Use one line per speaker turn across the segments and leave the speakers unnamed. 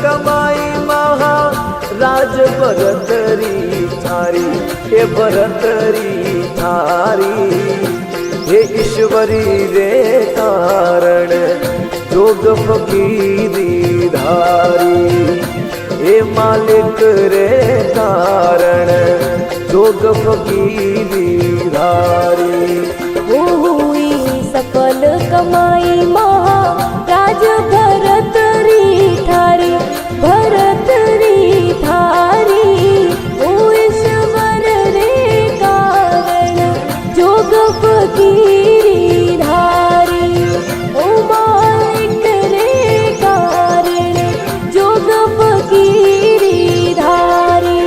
कमाई महा राज भरतरी थारी, हे भरतरी थारी। हे ईश्वरी रे कारण जोग फकीरी धारी, हे मालिक रे कारण जोग फकीरी धारी।
हुई सफल कमाई महा राज भरतरी थारी, भरतरी थारी। ओ ईश्वर रे कारण जोग फकीरी धारी, ओ मालिक रे कारण जोग फकीरी धारी।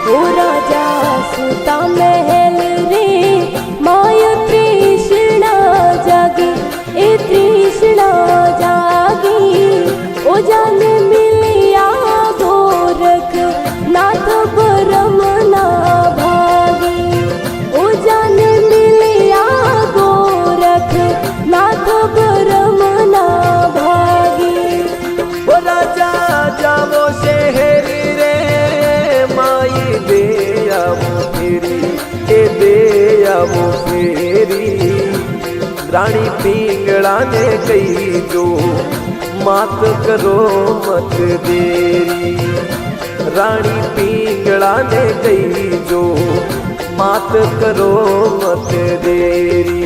ओ राजा सुता महल रे माय तृष्णा जागी, ए तृष्णा जागी। ओ जान मिलिया गोरख नाथ परम ना भागी, ओ जान मिलिया गोरख नाथ परम ना भागी।
ओ राजा जावो शहर रे माई दे आवो फेरी, ए दे आवो फेरी। रानी पिंगला ने कही जो मात करो मत देरी, रानी पिंगला ने कही जो मात करो मत देरी।